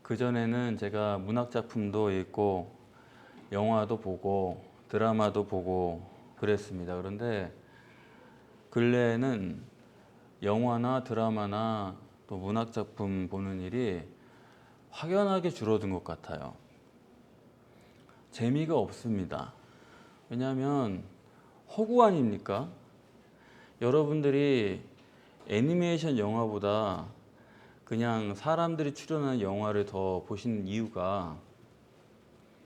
그전에는 제가 문학 작품도 읽고 영화도 보고 드라마도 보고 그랬습니다. 그런데 근래에는 영화나 드라마나 또 문학 작품 보는 일이 확연하게 줄어든 것 같아요. 재미가 없습니다. 왜냐하면 허구 아닙니까? 여러분들이 애니메이션 영화보다 그냥 사람들이 출연하는 영화를 더 보시는 이유가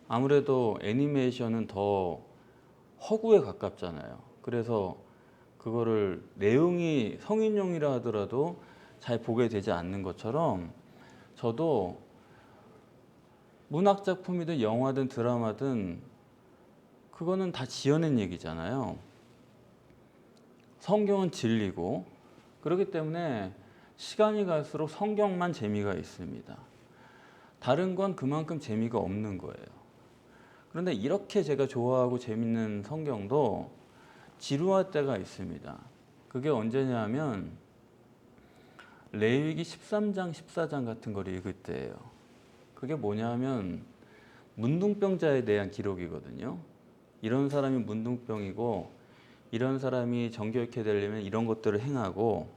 아무래도 애니메이션은 더 허구에 가깝잖아요. 그래서 그거를 내용이 성인용이라 하더라도 잘 보게 되지 않는 것처럼 저도 문학 작품이든 영화든 드라마든 그거는 다 지어낸 얘기잖아요. 성경은 진리고 그렇기 때문에 시간이 갈수록 성경만 재미가 있습니다. 다른 건 그만큼 재미가 없는 거예요. 그런데 이렇게 제가 좋아하고 재밌는 성경도 지루할 때가 있습니다. 그게 언제냐면 레위기 13장, 14장 같은 걸 읽을 때예요. 그게 뭐냐면 문둥병자에 대한 기록이거든요. 이런 사람이 문둥병이고 이런 사람이 정결케 되려면 이런 것들을 행하고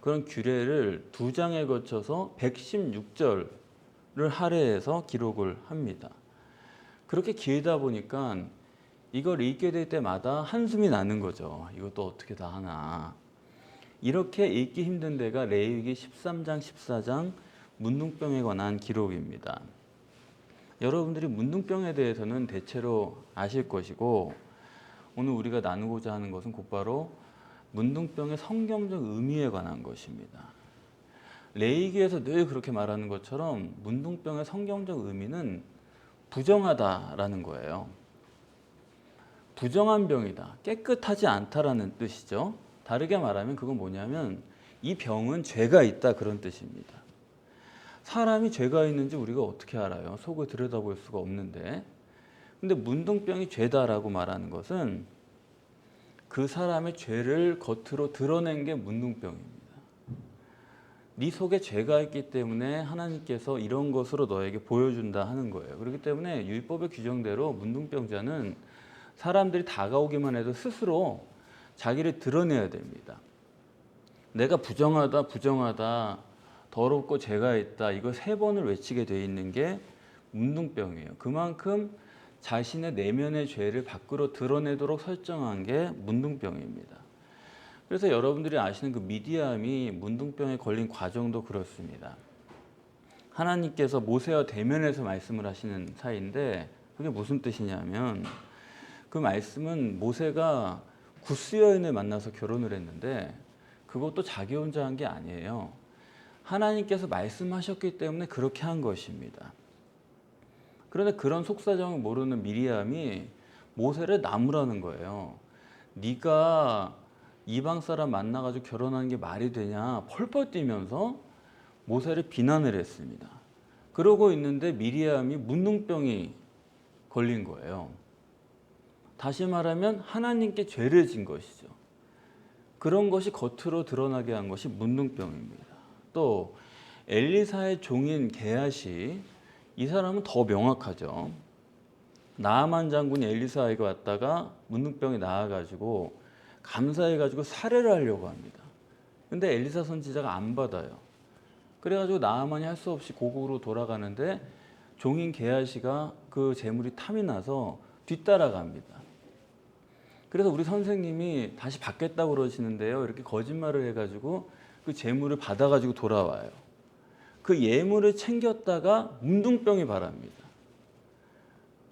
그런 규례를 2장에 거쳐서 116절을 할애해서 기록을 합니다. 그렇게 길다 보니까 이걸 읽게 될 때마다 한숨이 나는 거죠. 이것도 어떻게 다 하나. 이렇게 읽기 힘든 데가 레위기 13장, 14장 문둥병에 관한 기록입니다. 여러분들이 문둥병에 대해서는 대체로 아실 것이고 오늘 우리가 나누고자 하는 것은 곧바로 문둥병의 성경적 의미에 관한 것입니다. 레위기에서 늘 그렇게 말하는 것처럼 문둥병의 성경적 의미는 부정하다라는 거예요. 부정한 병이다, 깨끗하지 않다라는 뜻이죠. 다르게 말하면 그건 뭐냐면 이 병은 죄가 있다 그런 뜻입니다. 사람이 죄가 있는지 우리가 어떻게 알아요? 속을 들여다볼 수가 없는데. 근데 문둥병이 죄다라고 말하는 것은 그 사람의 죄를 겉으로 드러낸 게 문둥병입니다. 네 속에 죄가 있기 때문에 하나님께서 이런 것으로 너에게 보여준다 하는 거예요. 그렇기 때문에 율법의 규정대로 문둥병자는 사람들이 다가오기만 해도 스스로 자기를 드러내야 됩니다. 내가 부정하다, 부정하다, 더럽고 죄가 있다, 이거 3번을 외치게 돼 있는 게 문둥병이에요. 그만큼 자신의 내면의 죄를 밖으로 드러내도록 설정한 게 문둥병입니다. 그래서 여러분들이 아시는 그 미디암이 문둥병에 걸린 과정도 그렇습니다. 하나님께서 모세와 대면해서 말씀을 하시는 사이인데 그게 무슨 뜻이냐면 그 말씀은 모세가 구스 여인을 만나서 결혼을 했는데 그것도 자기 혼자 한 게 아니에요. 하나님께서 말씀하셨기 때문에 그렇게 한 것입니다. 그런데 그런 속사정을 모르는 미리암이 모세를 나무라는 거예요. 네가 이방 사람 만나가지고 결혼하는 게 말이 되냐 펄펄 뛰면서 모세를 비난을 했습니다. 그러고 있는데 미리암이 문둥병이 걸린 거예요. 다시 말하면 하나님께 죄를 진 것이죠. 그런 것이 겉으로 드러나게 한 것이 문둥병입니다. 또 엘리사의 종인 게하시, 이 사람은 더 명확하죠. 나아만 장군이 엘리사에게 왔다가 문둥병이 나아가지고 감사해가지고 살해를 하려고 합니다. 근데 엘리사 선지자가 안 받아요. 그래가지고 나아만이 할 수 없이 고국으로 돌아가는데 종인 게하시가 그 재물이 탐이 나서 뒤따라갑니다. 그래서 우리 선생님이 다시 받겠다고 그러시는데요. 이렇게 거짓말을 해가지고 그 재물을 받아가지고 돌아와요. 그 예물을 챙겼다가 문둥병이 발합니다.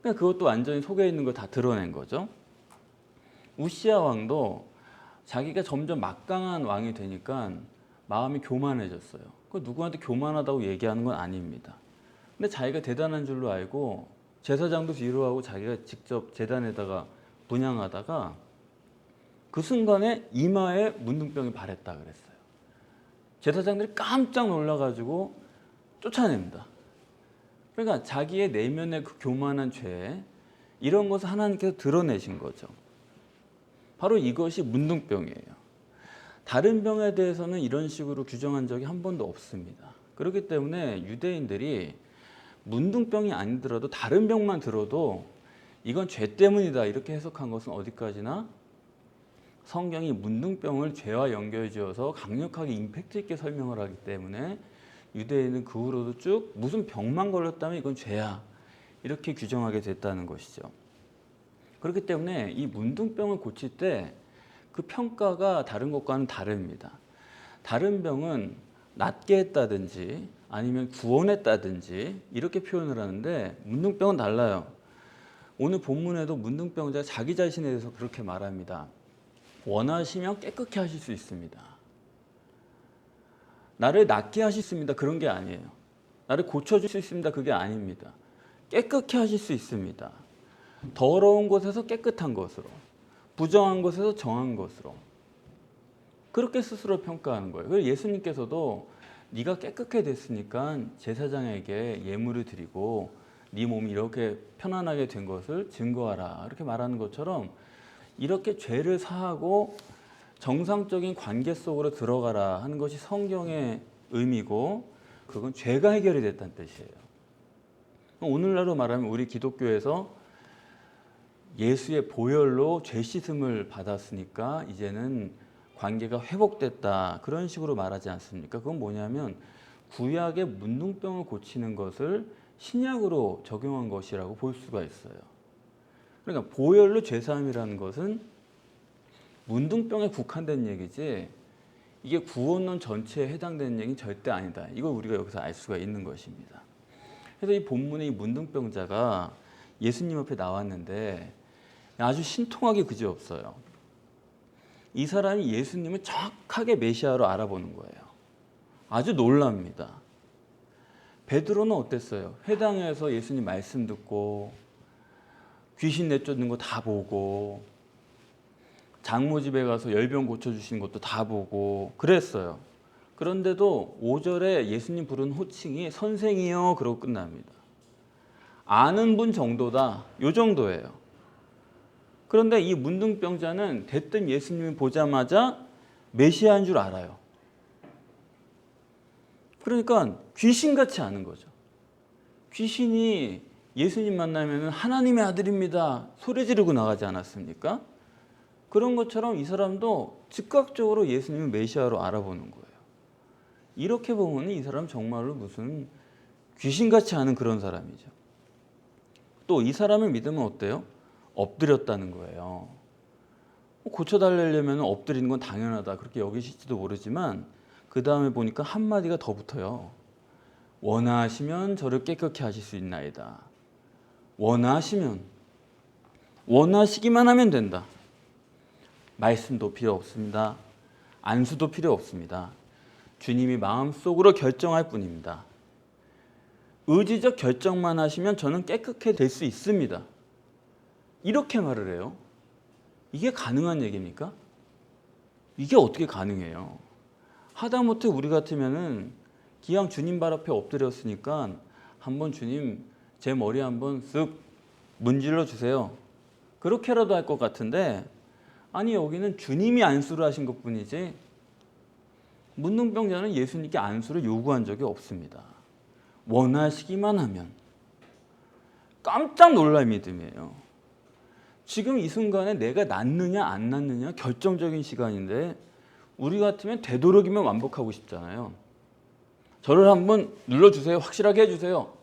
그러니까 그것도 완전히 속에 있는 걸 다 드러낸 거죠. 우시야 왕도 자기가 점점 막강한 왕이 되니까 마음이 교만해졌어요. 그 누구한테 교만하다고 얘기하는 건 아닙니다. 근데 자기가 대단한 줄로 알고 제사장도 뒤로하고 자기가 직접 제단에다가 분향하다가 그 순간에 이마에 문둥병이 발했다 그랬어요. 제사장들이 깜짝 놀라가지고 쫓아냅니다. 그러니까 자기의 내면의 그 교만한 죄, 이런 것을 하나님께서 드러내신 거죠. 바로 이것이 문둥병이에요. 다른 병에 대해서는 이런 식으로 규정한 적이 한 번도 없습니다. 그렇기 때문에 유대인들이 문둥병이 아니더라도 다른 병만 들어도 이건 죄 때문이다 이렇게 해석한 것은 어디까지나 성경이 문둥병을 죄와 연결지어서 강력하게 임팩트 있게 설명을 하기 때문에 유대인은 그 후로도 쭉 무슨 병만 걸렸다면 이건 죄야 이렇게 규정하게 됐다는 것이죠. 그렇기 때문에 이 문둥병을 고칠 때 그 평가가 다른 것과는 다릅니다. 다른 병은 낫게 했다든지 아니면 구원했다든지 이렇게 표현을 하는데 문둥병은 달라요. 오늘 본문에도 문둥병자가 자기 자신에 대해서 그렇게 말합니다. 원하시면 깨끗게 하실 수 있습니다. 나를 낫게 하실 수 있습니다. 그런 게 아니에요. 나를 고쳐줄 수 있습니다. 그게 아닙니다. 깨끗게 하실 수 있습니다. 더러운 곳에서 깨끗한 것으로, 부정한 것에서 정한 것으로 그렇게 스스로 평가하는 거예요. 그래서 예수님께서도 네가 깨끗게 됐으니까 제사장에게 예물을 드리고 네 몸이 이렇게 편안하게 된 것을 증거하라 이렇게 말하는 것처럼 이렇게 죄를 사하고 정상적인 관계 속으로 들어가라 하는 것이 성경의 의미고 그건 죄가 해결이 됐다는 뜻이에요. 오늘날로 말하면 우리 기독교에서 예수의 보혈로 죄 씻음을 받았으니까 이제는 관계가 회복됐다 그런 식으로 말하지 않습니까? 그건 뭐냐면 구약의 문둥병을 고치는 것을 신약으로 적용한 것이라고 볼 수가 있어요. 그러니까 보혈로 죄사함이라는 것은 문둥병에 국한된 얘기지 이게 구원론 전체에 해당되는 얘기는 절대 아니다. 이걸 우리가 여기서 알 수가 있는 것입니다. 그래서 이 본문의 이 문둥병자가 예수님 앞에 나왔는데 아주 신통하게 그지없어요. 이 사람이 예수님을 정확하게 메시아로 알아보는 거예요. 아주 놀랍니다. 베드로는 어땠어요? 회당에서 예수님 말씀 듣고 귀신 내쫓는 거 다 보고 장모 집에 가서 열병 고쳐주시는 것도 다 보고 그랬어요. 그런데도 5절에 예수님 부른 호칭이 선생이요 그러고 끝납니다. 아는 분 정도다. 요 정도예요. 그런데 이 문둥병자는 대뜸 예수님을 보자마자 메시아인 줄 알아요. 그러니까 귀신같이 아는 거죠. 귀신이 예수님 만나면 하나님의 아들입니다. 소리 지르고 나가지 않았습니까? 그런 것처럼 이 사람도 즉각적으로 예수님을 메시아로 알아보는 거예요. 이렇게 보면 이 사람 정말로 무슨 귀신같이 아는 그런 사람이죠. 또 이 사람을 믿으면 어때요? 엎드렸다는 거예요. 고쳐달라면 엎드리는 건 당연하다 그렇게 여기실지도 모르지만 그 다음에 보니까 한마디가 더 붙어요. 원하시면 저를 깨끗게 하실 수 있나이다. 원하시면 원하시기만 하면 된다. 말씀도 필요 없습니다. 안수도 필요 없습니다. 주님이 마음속으로 결정할 뿐입니다. 의지적 결정만 하시면 저는 깨끗게 될 수 있습니다. 이렇게 말을 해요. 이게 가능한 얘기입니까? 이게 어떻게 가능해요? 하다못해 우리 같으면은 기왕 주님 발 앞에 엎드렸으니까 한번 주님 제 머리 한번 쓱 문질러 주세요. 그렇게라도 할 것 같은데 아니 여기는 주님이 안수를 하신 것뿐이지 문둥병자는 예수님께 안수를 요구한 적이 없습니다. 원하시기만 하면. 깜짝 놀랄 믿음이에요. 지금 이 순간에 내가 낫느냐 안 낫느냐 결정적인 시간인데 우리 같으면 되도록이면 완벽하고 싶잖아요. 저를 한번 눌러주세요. 확실하게 해주세요.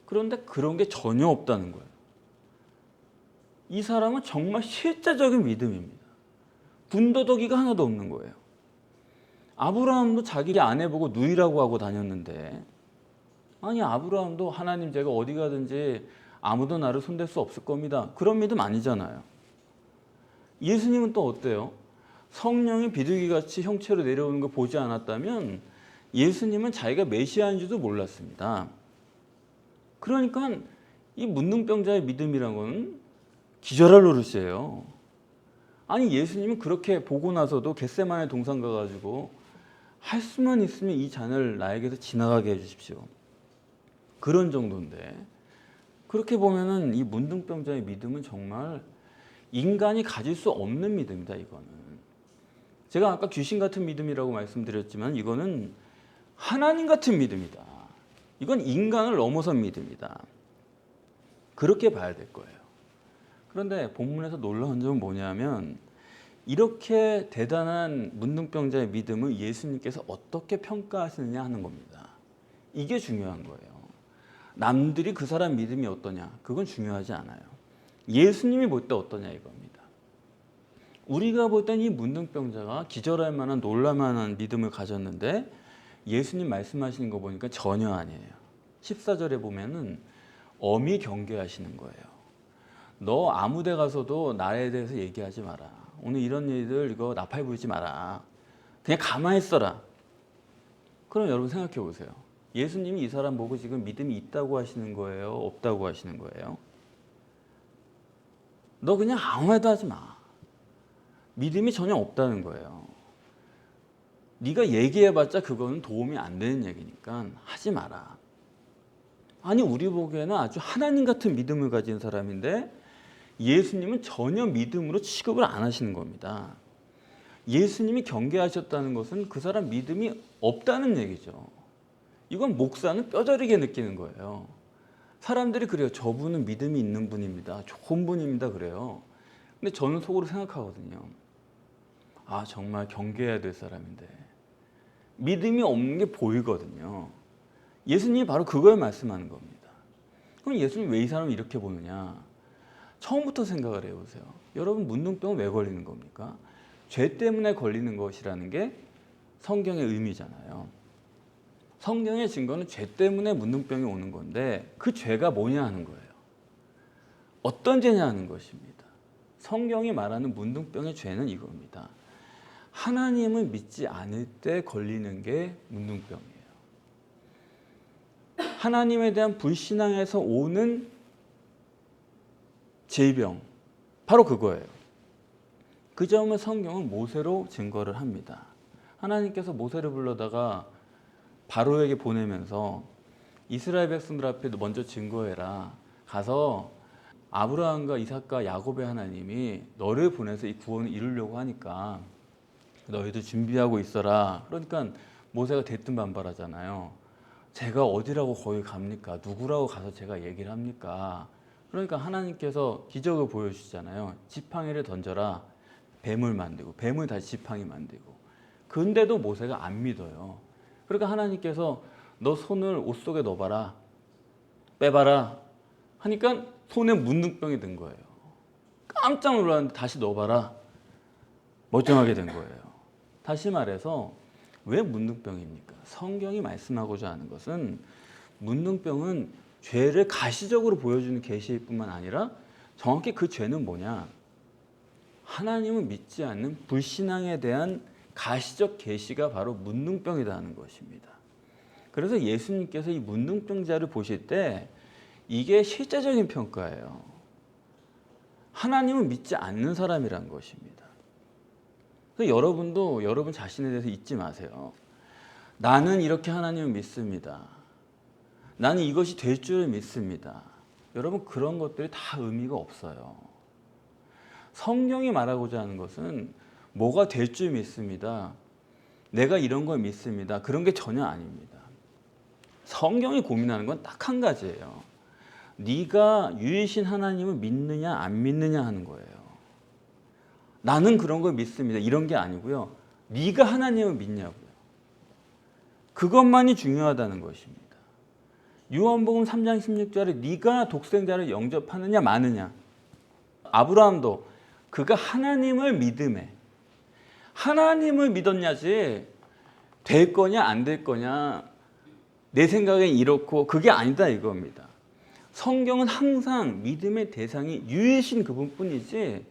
그런데 그런 게 전혀 없다는 거예요. 이 사람은 정말 실제적인 믿음입니다. 군더더기가 하나도 없는 거예요. 아브라함도 자기 아내 보고 누이라고 하고 다녔는데 아니 아브라함도 하나님 제가 어디 가든지 아무도 나를 손댈 수 없을 겁니다. 그런 믿음 아니잖아요. 예수님은 또 어때요? 성령이 비둘기같이 형체로 내려오는 거 보지 않았다면 예수님은 자기가 메시아인 줄도 몰랐습니다. 그러니까 이 문둥병자의 믿음이란 건 기절할 노릇이에요. 아니 예수님은 그렇게 보고 나서도 겟세마네 동산 가가지고 할 수만 있으면 이 잔을 나에게서 지나가게 해주십시오. 그런 정도인데 그렇게 보면은 이 문둥병자의 믿음은 정말 인간이 가질 수 없는 믿음이다. 이거는 제가 아까 귀신 같은 믿음이라고 말씀드렸지만 이거는 하나님 같은 믿음이다. 이건 인간을 넘어선 믿음이다. 그렇게 봐야 될 거예요. 그런데 본문에서 놀라운 점은 뭐냐면 이렇게 대단한 문둥병자의 믿음을 예수님께서 어떻게 평가하시느냐 하는 겁니다. 이게 중요한 거예요. 남들이 그 사람 믿음이 어떠냐 그건 중요하지 않아요. 예수님이 볼 때 어떠냐 이겁니다. 우리가 볼 땐 이 문둥병자가 기절할 만한 놀랄 만한 믿음을 가졌는데 예수님 말씀하시는 거 보니까 전혀 아니에요. 14절에 보면은 엄히 경계하시는 거예요. 너 아무 데 가서도 나에 대해서 얘기하지 마라. 오늘 이런 일들 이거 나팔 불지 마라. 그냥 가만히 있어라. 그럼 여러분 생각해 보세요. 예수님이 이 사람 보고 지금 믿음이 있다고 하시는 거예요? 없다고 하시는 거예요? 너 그냥 아무 말도 하지 마. 믿음이 전혀 없다는 거예요. 네가 얘기해봤자 그거는 도움이 안 되는 얘기니까 하지 마라. 아니 우리 보기에는 아주 하나님 같은 믿음을 가진 사람인데 예수님은 전혀 믿음으로 취급을 안 하시는 겁니다. 예수님이 경계하셨다는 것은 그 사람 믿음이 없다는 얘기죠. 이건 목사는 뼈저리게 느끼는 거예요. 사람들이 그래요. 저분은 믿음이 있는 분입니다. 좋은 분입니다. 그래요. 근데 저는 속으로 생각하거든요. 아 정말 경계해야 될 사람인데 믿음이 없는 게 보이거든요. 예수님이 바로 그걸 말씀하는 겁니다. 그럼 예수님 왜 이 사람을 이렇게 보느냐? 처음부터 생각을 해보세요. 여러분 문둥병은 왜 걸리는 겁니까? 죄 때문에 걸리는 것이라는 게 성경의 의미잖아요. 성경의 증거는 죄 때문에 문둥병이 오는 건데 그 죄가 뭐냐 하는 거예요. 어떤 죄냐 하는 것입니다. 성경이 말하는 문둥병의 죄는 이겁니다. 하나님을 믿지 않을 때 걸리는 게 문둥병이에요. 하나님에 대한 불신앙에서 오는 질병, 바로 그거예요. 그 점을 성경은 모세로 증거를 합니다. 하나님께서 모세를 불러다가 바로에게 보내면서 이스라엘 백성들 앞에 먼저 증거해라. 가서 아브라함과 이삭과 야곱의 하나님이 너를 보내서 이 구원을 이루려고 하니까 너희도 준비하고 있어라. 그러니까 모세가 대뜸 반발하잖아요. 제가 어디라고 거기 갑니까? 누구라고 가서 제가 얘기를 합니까? 그러니까 하나님께서 기적을 보여주시잖아요. 지팡이를 던져라. 뱀을 만들고 뱀을 다시 지팡이 만들고. 근데도 모세가 안 믿어요. 그러니까 하나님께서 너 손을 옷 속에 넣어봐라. 빼봐라. 하니까 손에 문둥병이 든 거예요. 깜짝 놀랐는데 다시 넣어봐라. 멀쩡하게 된 거예요. 다시 말해서 왜 문둥병입니까? 성경이 말씀하고자 하는 것은 문둥병은 죄를 가시적으로 보여주는 계시일 뿐만 아니라 정확히 그 죄는 뭐냐? 하나님을 믿지 않는 불신앙에 대한 가시적 계시가 바로 문둥병이라는 것입니다. 그래서 예수님께서 이 문둥병자를 보실 때 이게 실제적인 평가예요. 하나님을 믿지 않는 사람이란 것입니다. 그래서 여러분도 여러분 자신에 대해서 잊지 마세요. 나는 이렇게 하나님을 믿습니다. 나는 이것이 될 줄 믿습니다. 여러분 그런 것들이 다 의미가 없어요. 성경이 말하고자 하는 것은 뭐가 될 줄 믿습니다. 내가 이런 걸 믿습니다. 그런 게 전혀 아닙니다. 성경이 고민하는 건 딱 한 가지예요. 네가 유일신 하나님을 믿느냐 안 믿느냐 하는 거예요. 나는 그런 걸 믿습니다. 이런 게 아니고요. 네가 하나님을 믿냐고요. 그것만이 중요하다는 것입니다. 요한복음 3장 16절에 네가 독생자를 영접하느냐 마느냐. 아브라함도 그가 하나님을 믿음에 하나님을 믿었냐지 될 거냐 안 될 거냐 내 생각엔 이렇고 그게 아니다 이겁니다. 성경은 항상 믿음의 대상이 유일신 그분뿐이지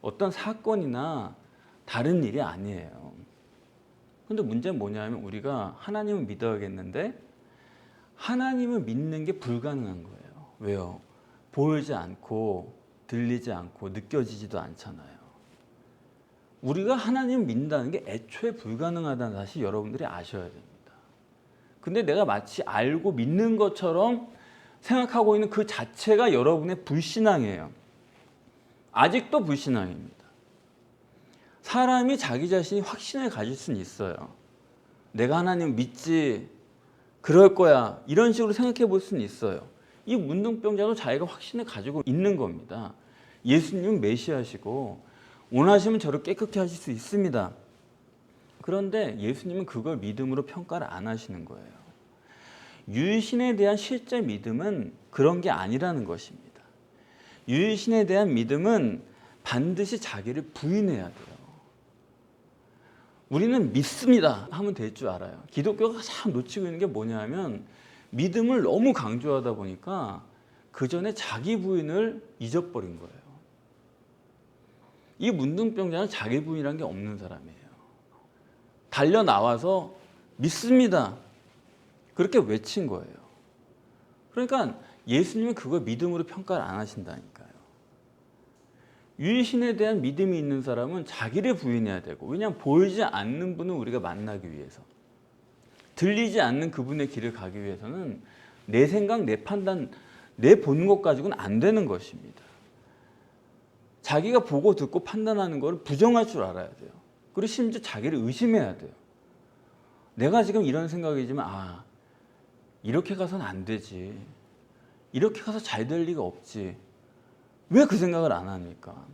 어떤 사건이나 다른 일이 아니에요. 그런데 문제는 뭐냐면 우리가 하나님을 믿어야겠는데 하나님을 믿는 게 불가능한 거예요. 왜요? 보이지 않고 들리지 않고 느껴지지도 않잖아요. 우리가 하나님을 믿는다는 게 애초에 불가능하다는 사실 여러분들이 아셔야 됩니다. 근데 내가 마치 알고 믿는 것처럼 생각하고 있는 그 자체가 여러분의 불신앙이에요. 아직도 불신앙입니다. 사람이 자기 자신이 확신을 가질 수는 있어요. 내가 하나님 믿지, 그럴 거야. 이런 식으로 생각해 볼 수는 있어요. 이 문둥병자도 자기가 확신을 가지고 있는 겁니다. 예수님은 메시아시고 원하시면 저를 깨끗게 하실 수 있습니다. 그런데 예수님은 그걸 믿음으로 평가를 안 하시는 거예요. 유일신에 대한 실제 믿음은 그런 게 아니라는 것입니다. 유일신에 대한 믿음은 반드시 자기를 부인해야 돼요. 우리는 믿습니다 하면 될 줄 알아요. 기독교가 참 놓치고 있는 게 뭐냐면 믿음을 너무 강조하다 보니까 그 전에 자기 부인을 잊어버린 거예요. 이 문둥병자는 자기 부인이라는 게 없는 사람이에요. 달려 나와서 믿습니다 그렇게 외친 거예요. 그러니까 예수님은 그걸 믿음으로 평가를 안 하신다니까요. 유일신에 대한 믿음이 있는 사람은 자기를 부인해야 되고, 왜냐하면 보이지 않는 분은 우리가 만나기 위해서, 들리지 않는 그분의 길을 가기 위해서는 내 생각, 내 판단, 내 보는 것 가지고는 안 되는 것입니다. 자기가 보고 듣고 판단하는 걸 부정할 줄 알아야 돼요. 그리고 심지어 자기를 의심해야 돼요. 내가 지금 이런 생각이지만 이렇게 가서는 안 되지. 이렇게 가서 잘 될 리가 없지. 왜 그 생각을 안 합니까?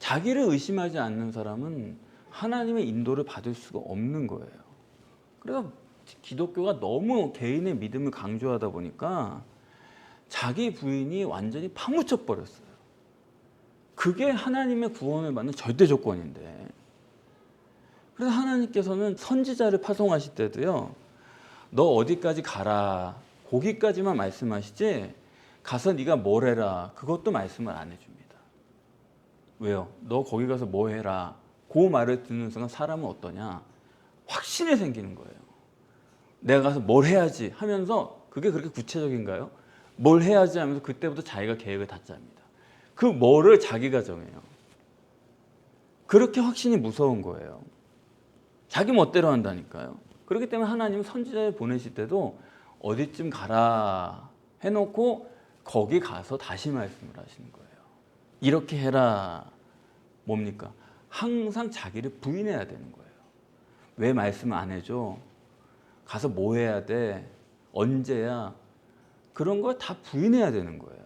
자기를 의심하지 않는 사람은 하나님의 인도를 받을 수가 없는 거예요. 그래서 기독교가 너무 개인의 믿음을 강조하다 보니까 자기 부인이 완전히 파묻혀 버렸어요. 그게 하나님의 구원을 받는 절대 조건인데, 그래서 하나님께서는 선지자를 파송하실 때도요, 너 어디까지 가라 거기까지만 말씀하시지 가서 네가 뭘 해라 그것도 말씀을 안 해줍니다. 왜요? 너 거기 가서 뭐 해라 그 말을 듣는 순간 사람은 어떠냐? 확신이 생기는 거예요. 내가 가서 뭘 해야지 하면서, 그게 그렇게 구체적인가요? 뭘 해야지 하면서 그때부터 자기가 계획을 다 짭니다. 그 뭐를 자기가 정해요. 그렇게 확신이 무서운 거예요. 자기 멋대로 한다니까요. 그렇기 때문에 하나님은 선지자를 보내실 때도 어디쯤 가라 해놓고 거기 가서 다시 말씀을 하시는 거예요. 이렇게 해라. 뭡니까? 항상 자기를 부인해야 되는 거예요. 왜 말씀을 안 해줘? 가서 뭐 해야 돼? 언제야? 그런 걸 다 부인해야 되는 거예요.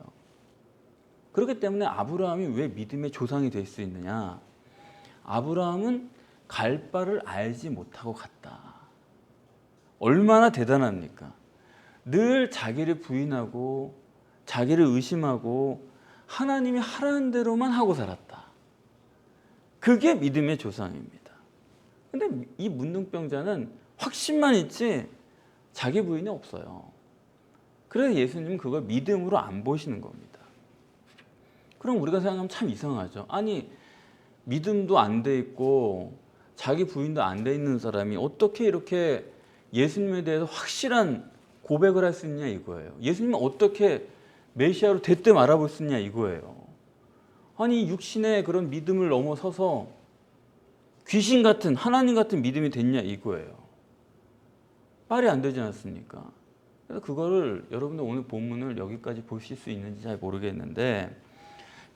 그렇기 때문에 아브라함이 왜 믿음의 조상이 될 수 있느냐? 아브라함은 갈 바를 알지 못하고 갔다. 얼마나 대단합니까? 늘 자기를 부인하고 자기를 의심하고 하나님이 하라는 대로만 하고 살았다. 그게 믿음의 조상입니다. 근데 이 문둥병자는 확신만 있지 자기 부인이 없어요. 그래서 예수님은 그걸 믿음으로 안 보시는 겁니다. 그럼 우리가 생각하면 참 이상하죠. 아니 믿음도 안 돼 있고 자기 부인도 안 돼 있는 사람이 어떻게 이렇게 예수님에 대해서 확실한 고백을 할 수 있냐 이거예요. 예수님은 어떻게 메시아로 대뜸 알아볼 수 있냐 이거예요. 아니 육신의 그런 믿음을 넘어서서 귀신 같은 하나님 같은 믿음이 됐냐 이거예요. 말이 안 되지 않습니까? 그래서 그거를 여러분들 오늘 본문을 여기까지 보실 수 있는지 잘 모르겠는데,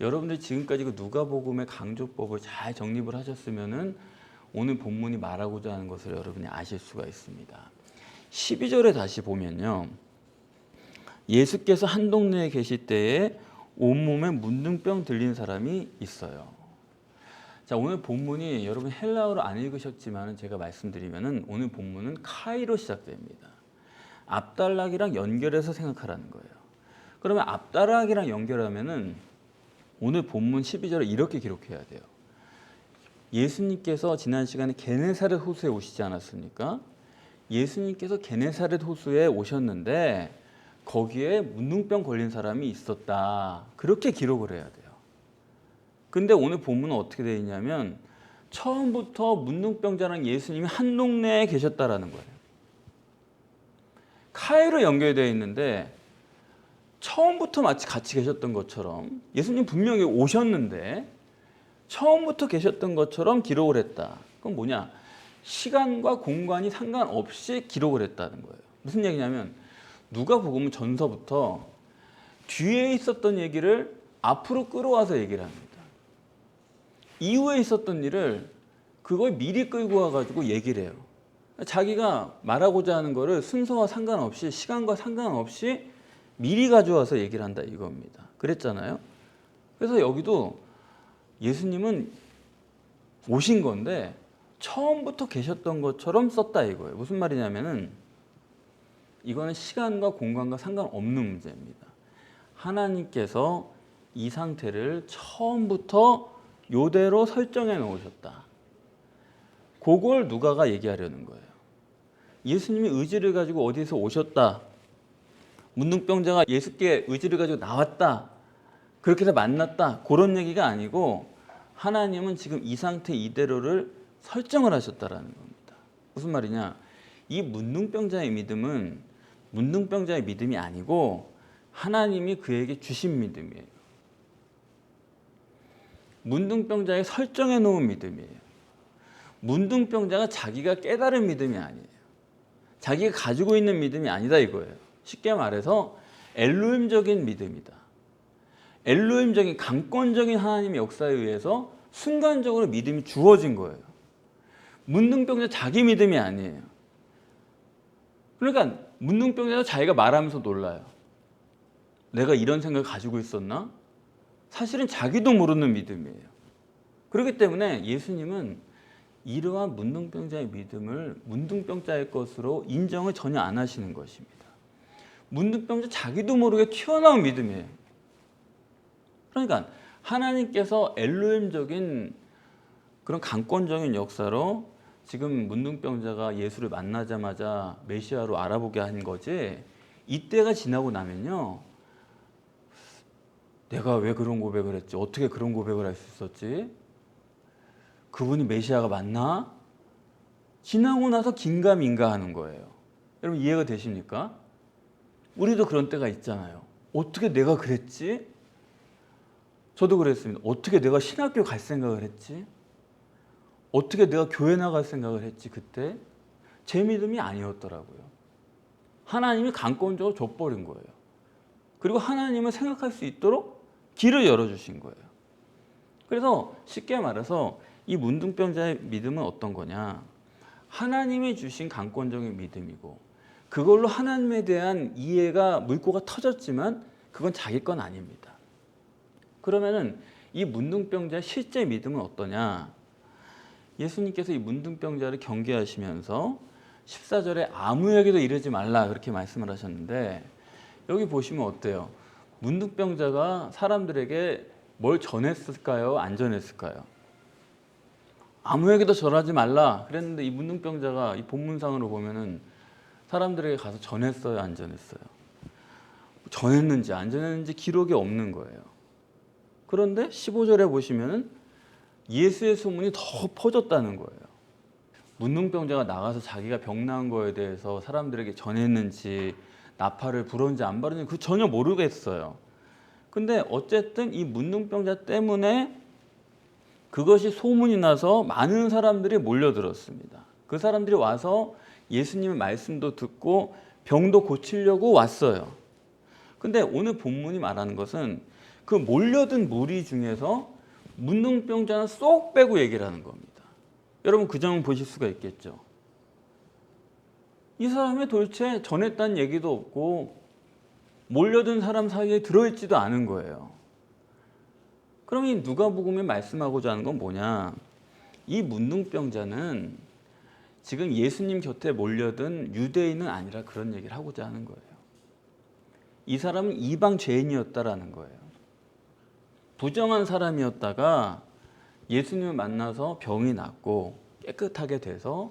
여러분들 지금까지 그 누가복음의 강조법을 잘 정립을 하셨으면은 오늘 본문이 말하고자 하는 것을 여러분이 아실 수가 있습니다. 12절에 다시 보면요, 예수께서 한 동네에 계실 때에 온몸에 문둥병 들린 사람이 있어요. 자, 오늘 본문이 여러분 헬라어로 안 읽으셨지만 제가 말씀드리면은 오늘 본문은 카이로 시작됩니다. 압달락이랑 연결해서 생각하라는 거예요. 그러면 압달락이랑 연결하면은 오늘 본문 12절을 이렇게 기록해야 돼요. 예수님께서 지난 시간에 게네사렛 호수에 오시지 않았습니까? 예수님께서 게네사렛 호수에 오셨는데 거기에 문둥병 걸린 사람이 있었다. 그렇게 기록을 해야 돼요. 근데 오늘 본문은 어떻게 되어 있냐면 처음부터 문둥병자랑 예수님이 한 동네에 계셨다라는 거예요. 카이로 연결되어 있는데 처음부터 마치 같이 계셨던 것처럼, 예수님 분명히 오셨는데 처음부터 계셨던 것처럼 기록을 했다. 그건 뭐냐? 시간과 공간이 상관없이 기록을 했다는 거예요. 무슨 얘기냐면 누가복음은 전서부터 뒤에 있었던 얘기를 앞으로 끌어와서 얘기를 합니다. 이후에 있었던 일을 그걸 미리 끌고 와가지고 얘기를 해요. 자기가 말하고자 하는 거를 순서와 상관없이 시간과 상관없이 미리 가져와서 얘기를 한다 이겁니다. 그랬잖아요. 그래서 여기도 예수님은 오신 건데 처음부터 계셨던 것처럼 썼다 이거예요. 무슨 말이냐면은 이거는 시간과 공간과 상관없는 문제입니다. 하나님께서 이 상태를 처음부터 요대로 설정해 놓으셨다. 그걸 누가가 얘기하려는 거예요. 예수님이 의지를 가지고 어디서 오셨다. 문둥병자가 예수께 의지를 가지고 나왔다. 그렇게 해서 만났다. 그런 얘기가 아니고 하나님은 지금 이 상태 이대로를 설정을 하셨다라는 겁니다. 무슨 말이냐? 이 문둥병자의 믿음은 문둥병자의 믿음이 아니고 하나님이 그에게 주신 믿음이에요. 문둥병자의 설정해 놓은 믿음이에요. 문둥병자가 자기가 깨달은 믿음이 아니에요. 자기가 가지고 있는 믿음이 아니다 이거예요. 쉽게 말해서 엘로힘적인 믿음이다. 엘로힘적인 강권적인 하나님의 역사에 의해서 순간적으로 믿음이 주어진 거예요. 문둥병자 자기 믿음이 아니에요. 그러니까 문둥병자가 자기가 말하면서 놀라요. 내가 이런 생각을 가지고 있었나? 사실은 자기도 모르는 믿음이에요. 그렇기 때문에 예수님은 이러한 문둥병자의 믿음을 문둥병자의 것으로 인정을 전혀 안 하시는 것입니다. 문둥병자 자기도 모르게 튀어나온 믿음이에요. 그러니까 하나님께서 엘로힘적인 그런 강권적인 역사로 지금 문둥병자가 예수를 만나자마자 메시아로 알아보게 한 거지, 이때가 지나고 나면요, 내가 왜 그런 고백을 했지? 어떻게 그런 고백을 할 수 있었지? 그분이 메시아가 맞나? 지나고 나서 긴가민가 하는 거예요. 여러분 이해가 되십니까? 우리도 그런 때가 있잖아요. 어떻게 내가 그랬지? 저도 그랬습니다. 어떻게 내가 신학교 갈 생각을 했지? 어떻게 내가 교회 나갈 생각을 했지 그때? 제 믿음이 아니었더라고요. 하나님이 강권적으로 줘버린 거예요. 그리고 하나님을 생각할 수 있도록 길을 열어주신 거예요. 그래서 쉽게 말해서 이 문둥병자의 믿음은 어떤 거냐? 하나님이 주신 강권적인 믿음이고 그걸로 하나님에 대한 이해가 물꼬가 터졌지만 그건 자기 건 아닙니다. 그러면은 이 문둥병자의 실제 믿음은 어떠냐? 예수님께서 이 문둥병자를 경계하시면서 14절에 아무에게도 이르지 말라 그렇게 말씀을 하셨는데, 여기 보시면 어때요? 문둥병자가 사람들에게 뭘 전했을까요? 안 전했을까요? 아무에게도 절하지 말라 그랬는데 이 문둥병자가 이 본문상으로 보면은 사람들에게 가서 전했어요? 안 전했어요? 전했는지 안 전했는지 기록이 없는 거예요. 그런데 15절에 보시면은 예수의 소문이 더 퍼졌다는 거예요. 문둥병자가 나가서 자기가 병 나은 거에 대해서 사람들에게 전했는지 나팔을 불었는지 안 불었는지 그 전혀 모르겠어요. 근데 어쨌든 이 문둥병자 때문에 그것이 소문이 나서 많은 사람들이 몰려들었습니다. 그 사람들이 와서 예수님의 말씀도 듣고 병도 고치려고 왔어요. 근데 오늘 본문이 말하는 것은 그 몰려든 무리 중에서 문둥병자는 쏙 빼고 얘기를 하는 겁니다. 여러분 그 점을 보실 수가 있겠죠. 이 사람이 도대체 전했다는 얘기도 없고 몰려든 사람 사이에 들어있지도 않은 거예요. 그럼 이 누가복음에 말씀하고자 하는 건 뭐냐? 이 문둥병자는 지금 예수님 곁에 몰려든 유대인은 아니라 그런 얘기를 하고자 하는 거예요. 이 사람은 이방 죄인이었다라는 거예요. 부정한 사람이었다가 예수님을 만나서 병이 낫고 깨끗하게 돼서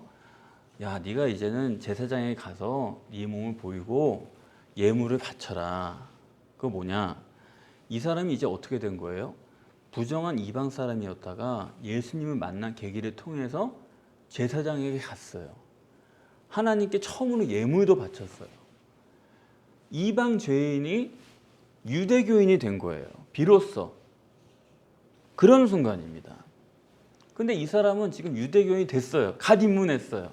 야, 네가 이제는 제사장에 가서 네 몸을 보이고 예물을 바쳐라. 그거 뭐냐? 이 사람이 이제 어떻게 된 거예요? 부정한 이방 사람이었다가 예수님을 만난 계기를 통해서 제사장에게 갔어요. 하나님께 처음으로 예물도 바쳤어요. 이방 죄인이 유대교인이 된 거예요. 비로소. 그런 순간입니다. 근데 이 사람은 지금 유대교인이 됐어요. 갓 입문했어요.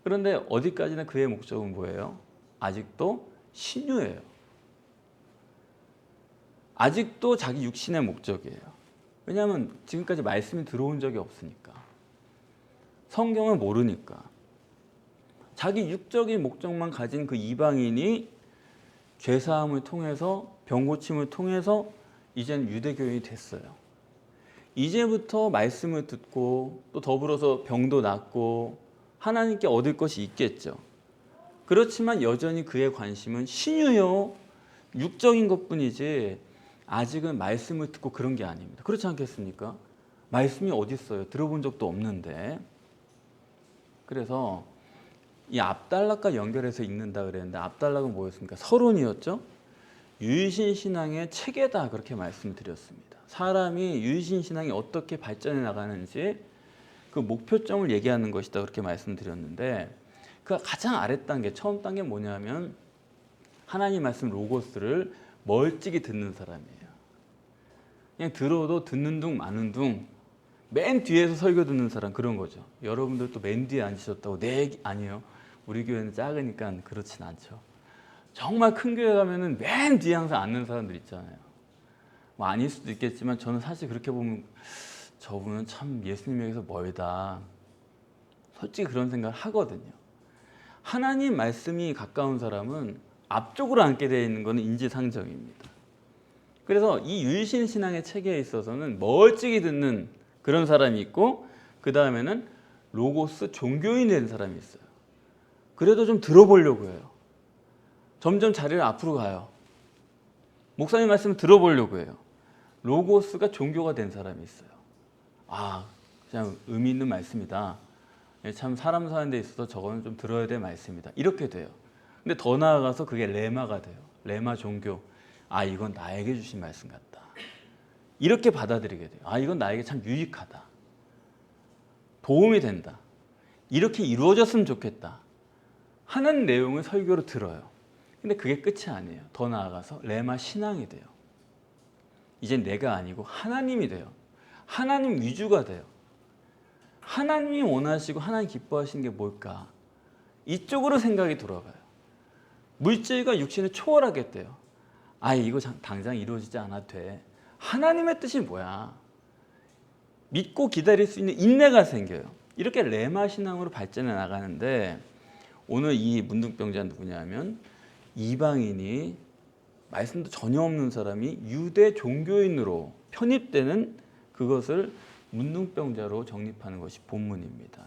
그런데 어디까지나 그의 목적은 뭐예요? 아직도 신유예요. 아직도 자기 육신의 목적이에요. 왜냐하면 지금까지 말씀이 들어온 적이 없으니까. 성경을 모르니까. 자기 육적인 목적만 가진 그 이방인이 죄사함을 통해서 병 고침을 통해서 이젠 유대교인이 됐어요. 이제부터 말씀을 듣고 또 더불어서 병도 낫고 하나님께 얻을 것이 있겠죠. 그렇지만 여전히 그의 관심은 신유요 육적인 것뿐이지 아직은 말씀을 듣고 그런 게 아닙니다. 그렇지 않겠습니까? 말씀이 어디 있어요? 들어본 적도 없는데. 그래서 이 압달락과 연결해서 읽는다 그랬는데 압달락은 뭐였습니까? 서론이었죠. 유일신 신앙의 체계다 그렇게 말씀을 드렸습니다. 사람이 유일신 신앙이 어떻게 발전해 나가는지 그 목표점을 얘기하는 것이다 그렇게 말씀드렸는데 그 가장 아랫단계 처음 단계 뭐냐면 하나님 말씀 로고스를 멀찍이 듣는 사람이에요. 그냥 들어도 듣는 둥 마는 둥 맨 뒤에서 설교 듣는 사람 그런 거죠. 여러분들도 맨 뒤에 앉으셨다고 아니에요. 우리 교회는 작으니까 그렇진 않죠. 정말 큰 교회 가면은 맨 뒤에 항상 앉는 사람들 있잖아요. 뭐 아닐 수도 있겠지만 저는 사실 그렇게 보면 저분은 참 예수님에게서 멀다. 솔직히 그런 생각을 하거든요. 하나님 말씀이 가까운 사람은 앞쪽으로 앉게 되어 있는 것은 인지상정입니다. 그래서 이 유일신 신앙의 체계에 있어서는 멀찍이 듣는 그런 사람이 있고 그 다음에는 로고스 종교인이 된 사람이 있어요. 그래도 좀 들어보려고 해요. 점점 자리를 앞으로 가요. 목사님 말씀을 들어보려고 해요. 로고스가 종교가 된 사람이 있어요. 아, 그냥 의미 있는 말씀이다. 참 사람 사는 데 있어서 저거는 좀 들어야 될 말씀이다. 이렇게 돼요. 근데 더 나아가서 그게 레마가 돼요. 레마 종교. 아, 이건 나에게 주신 말씀 같다. 이렇게 받아들이게 돼요. 아, 이건 나에게 참 유익하다. 도움이 된다. 이렇게 이루어졌으면 좋겠다. 하는 내용을 설교로 들어요. 근데 그게 끝이 아니에요. 더 나아가서 레마 신앙이 돼요. 이제 내가 아니고 하나님이 돼요. 하나님 위주가 돼요. 하나님이 원하시고 하나님 기뻐하시는 게 뭘까? 이쪽으로 생각이 돌아가요. 물질과 육신을 초월하겠대요. 아, 이거 당장 이루어지지 않아도 돼. 하나님의 뜻이 뭐야? 믿고 기다릴 수 있는 인내가 생겨요. 이렇게 레마 신앙으로 발전해 나가는데 오늘 이 문둥병자 누구냐면 이방인이 말씀도 전혀 없는 사람이 유대 종교인으로 편입되는 그것을 문둥병자로 정립하는 것이 본문입니다.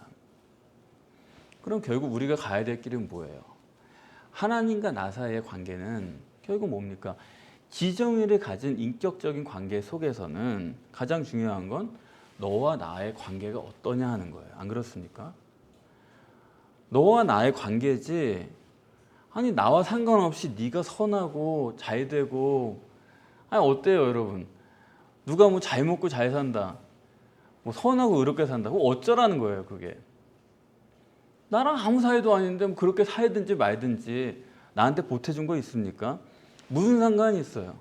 그럼 결국 우리가 가야 될 길은 뭐예요? 하나님과 나 사이의 관계는 결국 뭡니까? 지정의를 가진 인격적인 관계 속에서는 가장 중요한 건 너와 나의 관계가 어떠냐 하는 거예요. 안 그렇습니까? 너와 나의 관계지 아니 나와 상관없이 네가 선하고 잘 되고 아니 어때요 여러분? 누가 뭐 잘 먹고 잘 산다 뭐 선하고 의롭게 산다 그거 어쩌라는 거예요 그게. 나랑 아무 사이도 아닌데 뭐 그렇게 살든지 말든지 나한테 보태준 거 있습니까? 무슨 상관이 있어요?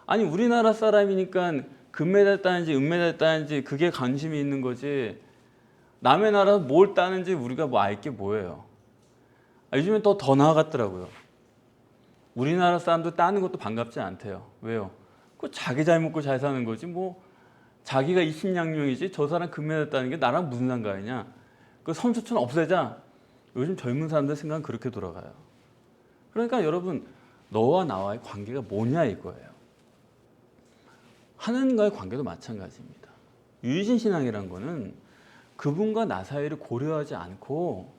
아니 우리나라 사람이니까 금메달 따는지 은메달 따는지 그게 관심이 있는 거지 남의 나라에서 뭘 따는지 우리가 뭐 알 게 뭐예요? 요즘엔 더 나아갔더라고요. 우리나라 사람도 따는 것도 반갑지 않대요. 왜요? 그 자기 잘 먹고 잘 사는 거지 뭐 자기가 이신양용이지 저 사람 금메달 따는 게 나랑 무슨 상관이냐? 그 선수촌 없애자. 요즘 젊은 사람들 생각은 그렇게 돌아가요. 그러니까 여러분 너와 나와의 관계가 뭐냐 이거예요. 하나님과의 관계도 마찬가지입니다. 유일신 신앙이란 거는 그분과 나 사이를 고려하지 않고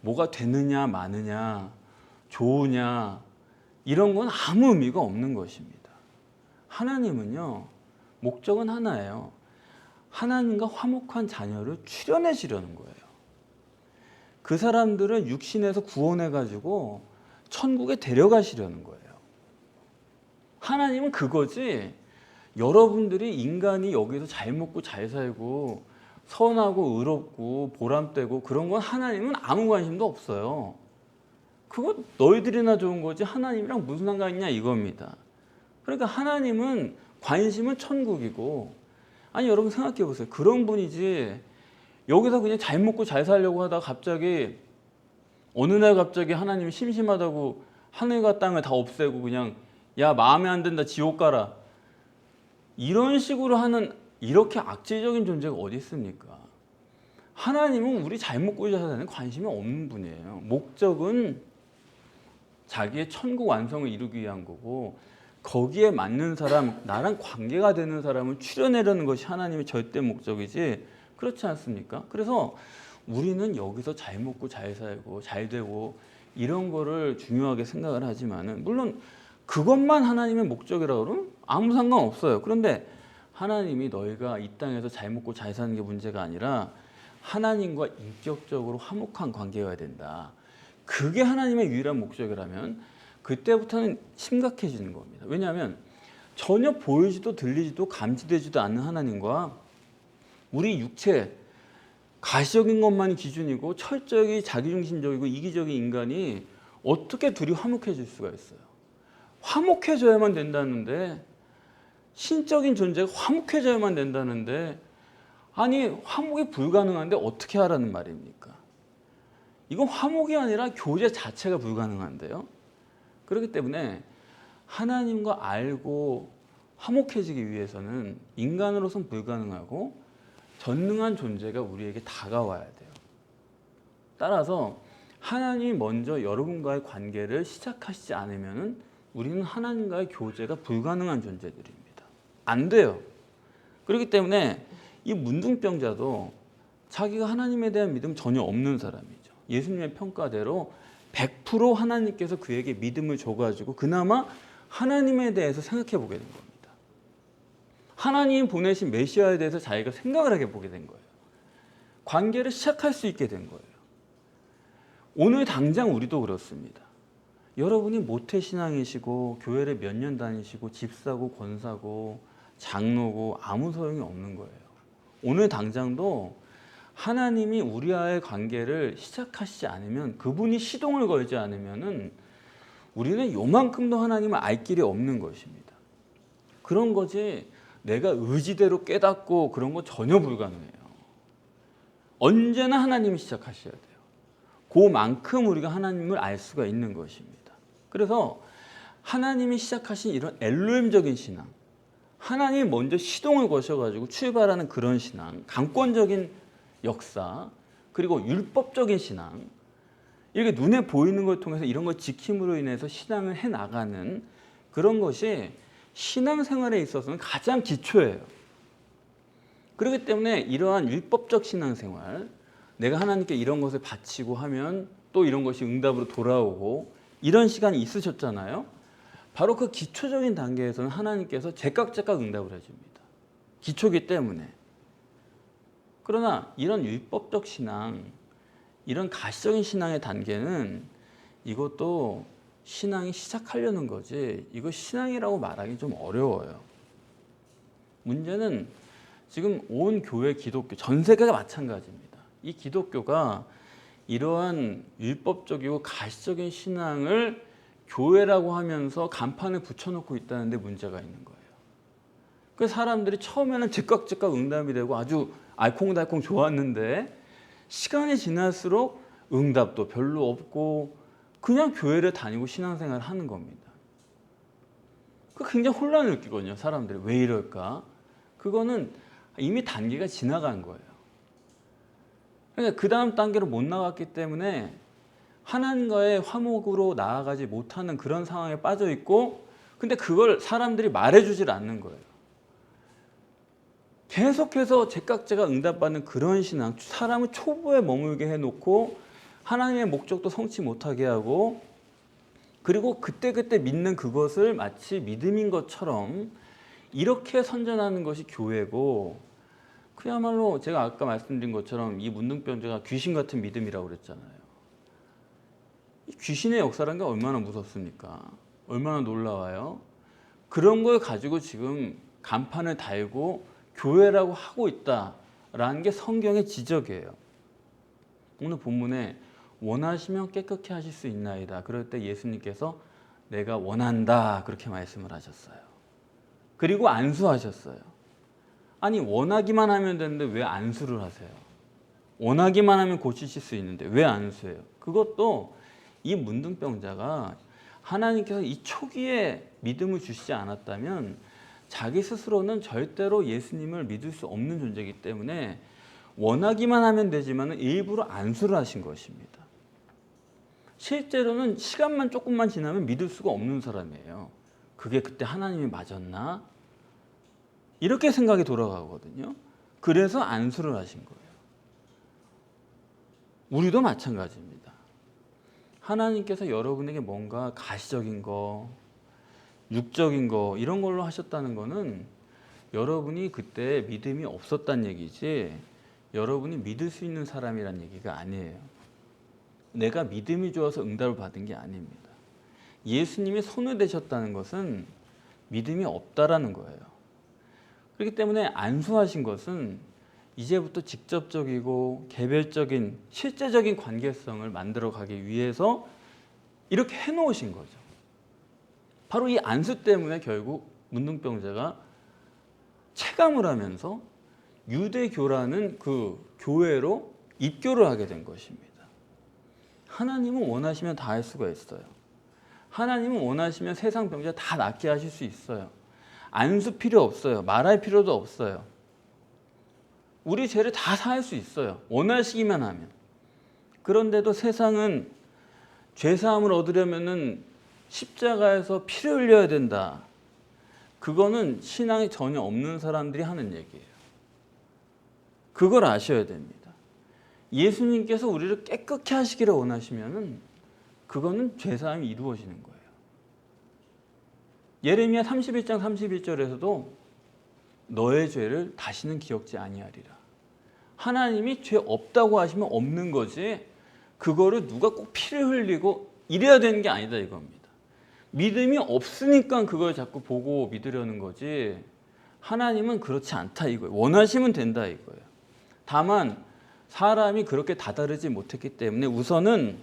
뭐가 되느냐 마느냐 좋으냐 이런 건 아무 의미가 없는 것입니다. 하나님은요 목적은 하나예요. 하나님과 화목한 자녀를 출현해 주려는 거예요. 그 사람들을 육신에서 구원해 가지고 천국에 데려가시려는 거예요. 하나님은 그거지 여러분들이 인간이 여기서 잘 먹고 잘 살고 선하고 의롭고 보람되고 그런 건 하나님은 아무 관심도 없어요. 그거 너희들이나 좋은 거지 하나님이랑 무슨 상관이냐 이겁니다. 그러니까 하나님은 관심은 천국이고 아니 여러분 생각해 보세요. 그런 분이지 여기서 그냥 잘 먹고 잘 살려고 하다가 갑자기 어느 날 갑자기 하나님이 심심하다고 하늘과 땅을 다 없애고 그냥 야 마음에 안 든다 지옥 가라 이런 식으로 하는 이렇게 악질적인 존재가 어디 있습니까? 하나님은 우리 잘 먹고 잘 사는 관심이 없는 분이에요. 목적은 자기의 천국 완성을 이루기 위한 거고 거기에 맞는 사람, 나랑 관계가 되는 사람을 추려내려는 것이 하나님의 절대 목적이지 그렇지 않습니까? 그래서 우리는 여기서 잘 먹고 잘 살고 잘 되고 이런 거를 중요하게 생각을 하지만은 물론 그것만 하나님의 목적이라고 그러면 아무 상관없어요. 그런데 하나님이 너희가 이 땅에서 잘 먹고 잘 사는 게 문제가 아니라 하나님과 인격적으로 화목한 관계가 된다. 그게 하나님의 유일한 목적이라면 그때부터는 심각해지는 겁니다. 왜냐하면 전혀 보이지도 들리지도 감지되지도 않는 하나님과 우리 육체, 가시적인 것만이 기준이고 철저히 자기중심적이고 이기적인 인간이 어떻게 둘이 화목해질 수가 있어요. 화목해져야만 된다는데 신적인 존재가 화목해져야만 된다는데 아니 화목이 불가능한데 어떻게 하라는 말입니까? 이건 화목이 아니라 교제 자체가 불가능한데요. 그렇기 때문에 하나님과 알고 화목해지기 위해서는 인간으로서는 불가능하고 전능한 존재가 우리에게 다가와야 돼요. 따라서 하나님이 먼저 여러분과의 관계를 시작하시지 않으면 우리는 하나님과의 교제가 불가능한 존재들입니다. 안 돼요. 그렇기 때문에 이 문둥병자도 자기가 하나님에 대한 믿음 전혀 없는 사람이죠. 예수님의 평가대로 100% 하나님께서 그에게 믿음을 줘가지고 그나마 하나님에 대해서 생각해 보게 된 겁니다. 하나님 보내신 메시아에 대해서 자기가 생각을 하게 보게 된 거예요. 관계를 시작할 수 있게 된 거예요. 오늘 당장 우리도 그렇습니다. 여러분이 모태신앙이시고 교회를 몇 년 다니시고 집사고 권사고 장로고 아무 소용이 없는 거예요. 오늘 당장도 하나님이 우리와의 관계를 시작하시지 않으면 그분이 시동을 걸지 않으면은 우리는 요만큼도 하나님을 알 길이 없는 것입니다. 그런 거지 내가 의지대로 깨닫고 그런 거 전혀 불가능해요. 언제나 하나님이 시작하셔야 돼요. 그만큼 우리가 하나님을 알 수가 있는 것입니다. 그래서 하나님이 시작하신 이런 엘로힘적인 신앙, 하나님이 먼저 시동을 거셔가지고 출발하는 그런 신앙, 강권적인 역사, 그리고 율법적인 신앙, 이렇게 눈에 보이는 걸 통해서 이런 걸 지킴으로 인해서 신앙을 해나가는 그런 것이 신앙생활에 있어서는 가장 기초예요. 그렇기 때문에 이러한 율법적 신앙생활, 내가 하나님께 이런 것을 바치고 하면 또 이런 것이 응답으로 돌아오고 이런 시간이 있으셨잖아요. 바로 그 기초적인 단계에서는 하나님께서 제깍제깍 응답을 해줍니다. 기초기 때문에. 그러나 이런 율법적 신앙, 이런 가시적인 신앙의 단계는 이것도 신앙이 시작하려는 거지 이거 신앙이라고 말하기 좀 어려워요. 문제는 지금 온 교회 기독교, 전 세계가 마찬가지입니다. 이 기독교가 이러한 율법적이고 가시적인 신앙을 교회라고 하면서 간판을 붙여놓고 있다는 데 문제가 있는 거예요. 그래서 사람들이 처음에는 즉각즉각 응답이 되고 아주 알콩달콩 좋았는데 시간이 지날수록 응답도 별로 없고 그냥 교회를 다니고 신앙생활을 하는 겁니다. 그 굉장히 혼란을 느끼거든요. 사람들이 왜 이럴까? 그거는 이미 단계가 지나간 거예요. 그러니까 그 다음 단계로 못 나갔기 때문에 하나님과의 화목으로 나아가지 못하는 그런 상황에 빠져 있고 근데 그걸 사람들이 말해주질 않는 거예요. 계속해서 제깍제깍 응답받는 그런 신앙, 사람을 초보에 머물게 해놓고 하나님의 목적도 성취 못하게 하고 그리고 그때그때 믿는 그것을 마치 믿음인 것처럼 이렇게 선전하는 것이 교회고 그야말로 제가 아까 말씀드린 것처럼 이 문둥병자가 귀신 같은 믿음이라고 그랬잖아요. 이 귀신의 역사라는 게 얼마나 무섭습니까? 얼마나 놀라워요? 그런 걸 가지고 지금 간판을 달고 교회라고 하고 있다라는 게 성경의 지적이에요. 오늘 본문에 원하시면 깨끗게 하실 수 있나이다. 그럴 때 예수님께서 내가 원한다 그렇게 말씀을 하셨어요. 그리고 안수하셨어요. 아니 원하기만 하면 되는데 왜 안수를 하세요? 원하기만 하면 고치실 수 있는데 왜 안수해요? 그것도 이 문둥병자가 하나님께서 이 초기에 믿음을 주시지 않았다면 자기 스스로는 절대로 예수님을 믿을 수 없는 존재이기 때문에 원하기만 하면 되지만 일부러 안수를 하신 것입니다. 실제로는 시간만 조금만 지나면 믿을 수가 없는 사람이에요. 그게 그때 하나님이 맞았나? 이렇게 생각이 돌아가거든요. 그래서 안수를 하신 거예요. 우리도 마찬가지입니다. 하나님께서 여러분에게 뭔가 가시적인 거, 육적인 거 이런 걸로 하셨다는 거는 여러분이 그때 믿음이 없었단 얘기지 여러분이 믿을 수 있는 사람이란 얘기가 아니에요. 내가 믿음이 좋아서 응답을 받은 게 아닙니다. 예수님이 손을 대셨다는 것은 믿음이 없다라는 거예요. 그렇기 때문에 안수하신 것은 이제부터 직접적이고 개별적인 실제적인 관계성을 만들어가기 위해서 이렇게 해놓으신 거죠. 바로 이 안수 때문에 결국 문둥병자가 체감을 하면서 유대교라는 그 교회로 입교를 하게 된 것입니다. 하나님은 원하시면 다 할 수가 있어요. 하나님은 원하시면 세상 병자 다 낫게 하실 수 있어요. 안수 필요 없어요. 말할 필요도 없어요. 우리 죄를 다 사할 수 있어요. 원하시기만 하면. 그런데도 세상은 죄사함을 얻으려면은 십자가에서 피를 흘려야 된다. 그거는 신앙이 전혀 없는 사람들이 하는 얘기예요. 그걸 아셔야 됩니다. 예수님께서 우리를 깨끗게 하시기를 원하시면은 그거는 죄사함이 이루어지는 거예요. 예레미야 31장 31절에서도 너의 죄를 다시는 기억지 아니하리라. 하나님이 죄 없다고 하시면 없는 거지 그거를 누가 꼭 피를 흘리고 이래야 되는 게 아니다 이겁니다. 믿음이 없으니까 그걸 자꾸 보고 믿으려는 거지 하나님은 그렇지 않다 이거예요. 원하시면 된다 이거예요. 다만 사람이 그렇게 다다르지 못했기 때문에 우선은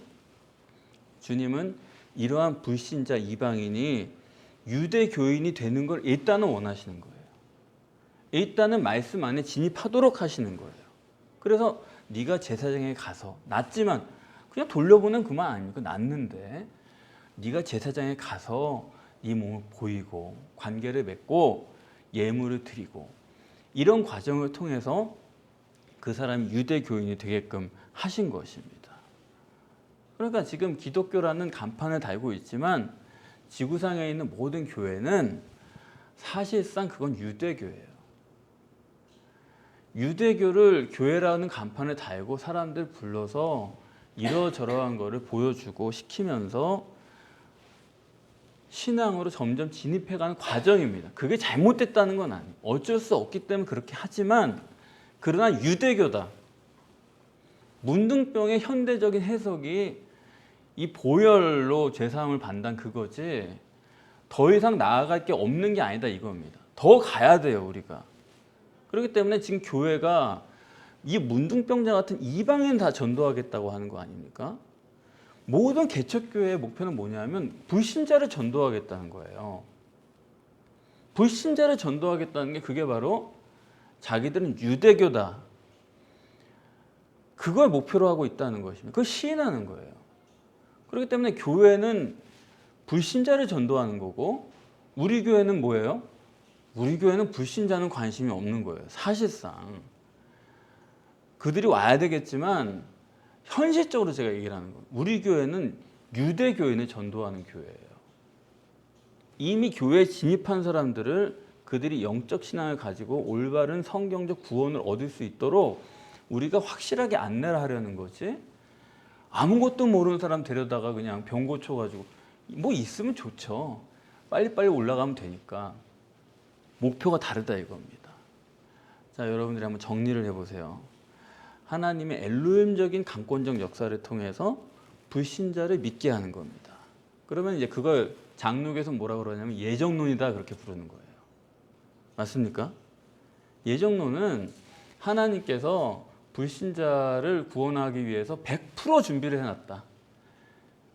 주님은 이러한 불신자 이방인이 유대교인이 되는 걸 일단은 원하시는 거예요. 일단은 말씀 안에 진입하도록 하시는 거예요. 그래서 네가 제사장에 가서 낫지만 그냥 돌려보낸 그만 아닙니까? 낫는데 네가 제사장에 가서 네 몸을 보이고 관계를 맺고 예물을 드리고 이런 과정을 통해서 그 사람이 유대교인이 되게끔 하신 것입니다. 그러니까 지금 기독교라는 간판을 달고 있지만 지구상에 있는 모든 교회는 사실상 그건 유대교예요. 유대교를 교회라는 간판을 달고 사람들 불러서 이러저러한 거를 보여주고 시키면서 신앙으로 점점 진입해가는 과정입니다. 그게 잘못됐다는 건 아니에요. 어쩔 수 없기 때문에 그렇게 하지만 그러나 유대교다. 문둥병의 현대적인 해석이 이 보혈로 죄사함을 받는 그거지 더 이상 나아갈 게 없는 게 아니다 이겁니다. 더 가야 돼요 우리가. 그렇기 때문에 지금 교회가 이 문둥병자 같은 이방인 다 전도하겠다고 하는 거 아닙니까? 모든 개척교회의 목표는 뭐냐면 불신자를 전도하겠다는 거예요. 불신자를 전도하겠다는 게 그게 바로 자기들은 유대교다. 그걸 목표로 하고 있다는 것입니다. 그걸 시인하는 거예요. 그렇기 때문에 교회는 불신자를 전도하는 거고 우리 교회는 뭐예요? 우리 교회는 불신자는 관심이 없는 거예요. 사실상. 그들이 와야 되겠지만 현실적으로 제가 얘기를 하는 거예요. 우리 교회는 유대교인을 전도하는 교회예요. 이미 교회에 진입한 사람들을 그들이 영적 신앙을 가지고 올바른 성경적 구원을 얻을 수 있도록 우리가 확실하게 안내를 하려는 거지 아무것도 모르는 사람 데려다가 그냥 병 고쳐가지고 뭐 있으면 좋죠. 빨리빨리 올라가면 되니까 목표가 다르다 이겁니다. 자, 여러분들이 한번 정리를 해보세요. 하나님의 엘로힘적인 강권적 역사를 통해서 불신자를 믿게 하는 겁니다. 그러면 이제 그걸 장로교에서 뭐라 그러냐면 예정론이다 그렇게 부르는 거예요. 맞습니까? 예정론은 하나님께서 불신자를 구원하기 위해서 100% 준비를 해놨다.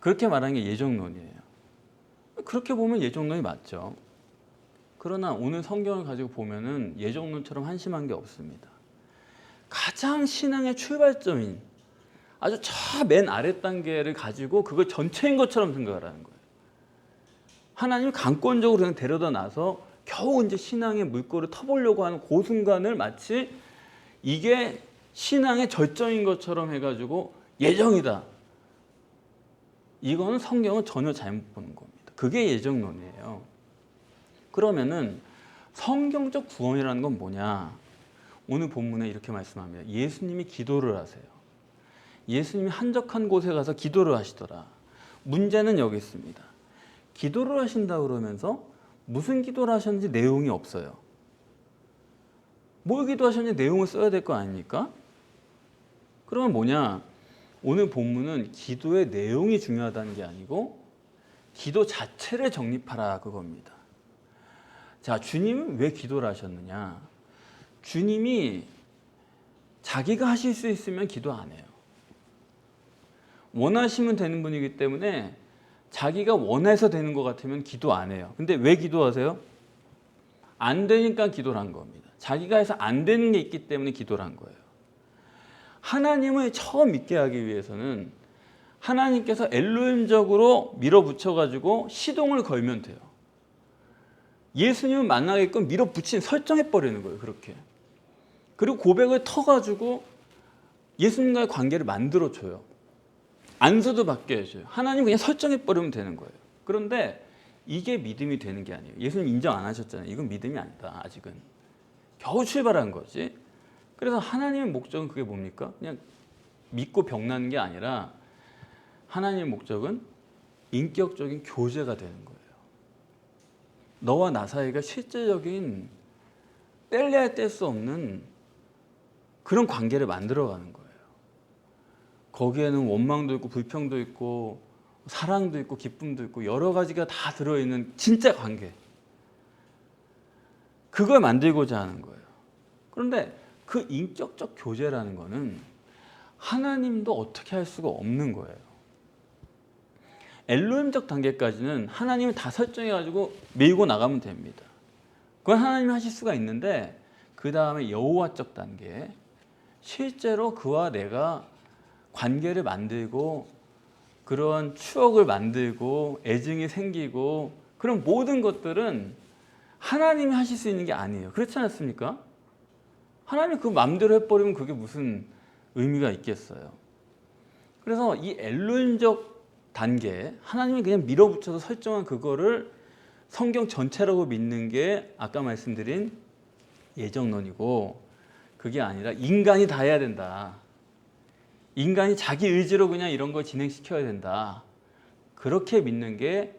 그렇게 말하는 게 예정론이에요. 그렇게 보면 예정론이 맞죠. 그러나 오늘 성경을 가지고 보면은 예정론처럼 한심한 게 없습니다. 가장 신앙의 출발점인 아주 저 맨 아래 단계를 가지고 그걸 전체인 것처럼 생각을 하는 거예요. 하나님이 강권적으로 그냥 데려다 놔서 겨우 이제 신앙의 물꼬를 터보려고 하는 그 순간을 마치 이게 신앙의 절정인 것처럼 해가지고 예정이다. 이거는 성경은 전혀 잘못 보는 겁니다. 그게 예정론이에요. 그러면은 성경적 구원이라는 건 뭐냐? 오늘 본문에 이렇게 말씀합니다. 예수님이 기도를 하세요. 예수님이 한적한 곳에 가서 기도를 하시더라. 문제는 여기 있습니다. 기도를 하신다 그러면서 무슨 기도를 하셨는지 내용이 없어요. 뭘 기도하셨는지 내용을 써야 될 거 아닙니까? 그러면 뭐냐? 오늘 본문은 기도의 내용이 중요하다는 게 아니고 기도 자체를 정립하라 그겁니다. 자, 주님은 왜 기도를 하셨느냐? 주님이 자기가 하실 수 있으면 기도 안 해요. 원하시면 되는 분이기 때문에 자기가 원해서 되는 것 같으면 기도 안 해요. 근데 왜 기도하세요? 안 되니까 기도를 한 겁니다. 자기가 해서 안 되는 게 있기 때문에 기도를 한 거예요. 하나님을 처음 믿게 하기 위해서는 하나님께서 엘로힘적으로 밀어붙여가지고 시동을 걸면 돼요. 예수님을 만나게끔 밀어붙인 설정해버리는 거예요. 그렇게. 그리고 고백을 터가지고 예수님과의 관계를 만들어줘요. 안수도 받게 해줘요. 하나님 그냥 설정해버리면 되는 거예요. 그런데 이게 믿음이 되는 게 아니에요. 예수님 인정 안 하셨잖아요. 이건 믿음이 아니다. 아직은. 겨우 출발한 거지. 그래서 하나님의 목적은 그게 뭡니까? 그냥 믿고 병나는 게 아니라 하나님의 목적은 인격적인 교제가 되는 거예요. 너와 나 사이가 실제적인 뗄래야 뗄 수 없는 그런 관계를 만들어가는 거예요. 거기에는 원망도 있고 불평도 있고 사랑도 있고 기쁨도 있고 여러 가지가 다 들어있는 진짜 관계. 그걸 만들고자 하는 거예요. 그런데 그 인격적 교제라는 거는 하나님도 어떻게 할 수가 없는 거예요. 엘로힘적 단계까지는 하나님이 다 설정해가지고 밀고 나가면 됩니다. 그건 하나님이 하실 수가 있는데 그 다음에 여호와적 단계, 실제로 그와 내가 관계를 만들고 그런 추억을 만들고 애증이 생기고 그런 모든 것들은 하나님이 하실 수 있는 게 아니에요. 그렇지 않습니까? 하나님이 그 마음대로 해버리면 그게 무슨 의미가 있겠어요. 그래서 이 엘로힘적 단계, 하나님이 그냥 밀어붙여서 설정한 그거를 성경 전체라고 믿는 게 아까 말씀드린 예정론이고, 그게 아니라 인간이 다 해야 된다. 인간이 자기 의지로 그냥 이런 걸 진행시켜야 된다. 그렇게 믿는 게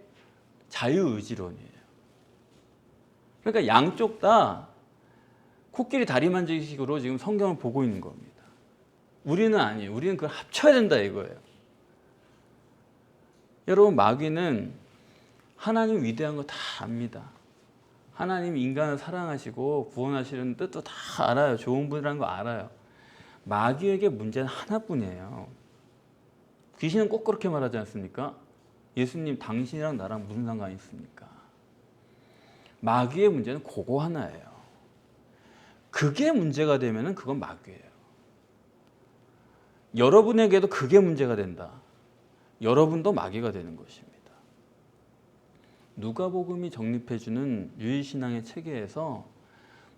자유의지론이에요. 그러니까 양쪽 다 코끼리 다리 만지기식으로 지금 성경을 보고 있는 겁니다. 우리는 아니에요. 우리는 그걸 합쳐야 된다 이거예요. 여러분, 마귀는 하나님 위대한 거 다 압니다. 하나님 인간을 사랑하시고 구원하시는 뜻도 다 알아요. 좋은 분이라는 거 알아요. 마귀에게 문제는 하나뿐이에요. 귀신은 꼭 그렇게 말하지 않습니까? 예수님, 당신이랑 나랑 무슨 상관이 있습니까? 마귀의 문제는 그거 하나예요. 그게 문제가 되면은 그건 마귀예요. 여러분에게도 그게 문제가 된다. 여러분도 마귀가 되는 것입니다. 누가복음이 정립해주는 유일신앙의 체계에서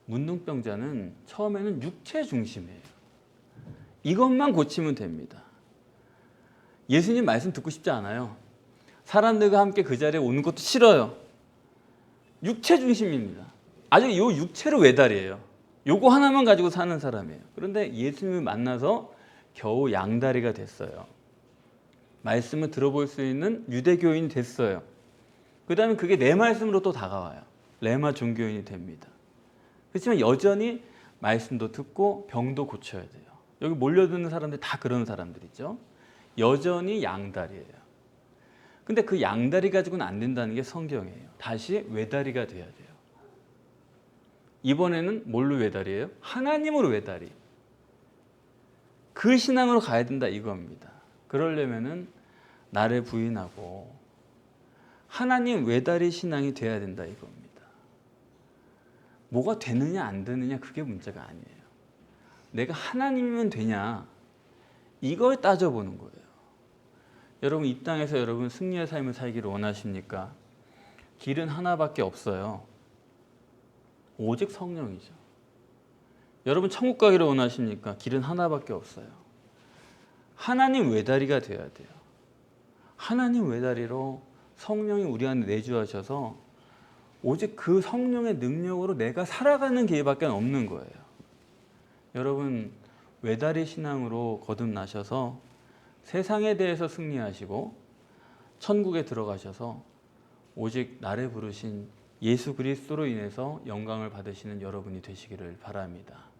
문둥병자는 처음에는 육체 중심이에요. 이것만 고치면 됩니다. 예수님 말씀 듣고 싶지 않아요. 사람들과 함께 그 자리에 오는 것도 싫어요. 육체 중심입니다. 아직 이 육체로 외다리예요. 요거 하나만 가지고 사는 사람이에요. 그런데 예수님을 만나서 겨우 양다리가 됐어요. 말씀을 들어볼 수 있는 유대교인이 됐어요. 그 다음에 그게 내 말씀으로 또 다가와요. 레마 종교인이 됩니다. 그렇지만 여전히 말씀도 듣고 병도 고쳐야 돼요. 여기 몰려드는 사람들 다 그런 사람들이죠. 여전히 양다리예요. 근데 그 양다리 가지고는 안 된다는 게 성경이에요. 다시 외다리가 돼야 돼요. 이번에는 뭘로 외다리예요? 하나님으로 외다리. 그 신앙으로 가야 된다 이겁니다. 그러려면은 나를 부인하고 하나님 외다리 신앙이 돼야 된다 이겁니다. 뭐가 되느냐 안 되느냐 그게 문제가 아니에요. 내가 하나님이면 되냐 이걸 따져보는 거예요. 여러분, 이 땅에서 여러분 승리의 삶을 살기를 원하십니까? 길은 하나밖에 없어요. 오직 성령이죠. 여러분 천국 가기를 원하십니까? 길은 하나밖에 없어요. 하나님 외다리가 돼야 돼요. 하나님 외다리로 성령이 우리 안에 내주하셔서 오직 그 성령의 능력으로 내가 살아가는 길밖에 없는 거예요. 여러분 외다리 신앙으로 거듭나셔서 세상에 대해서 승리하시고 천국에 들어가셔서 오직 나를 부르신 예수 그리스도로 인해서 영광을 받으시는 여러분이 되시기를 바랍니다.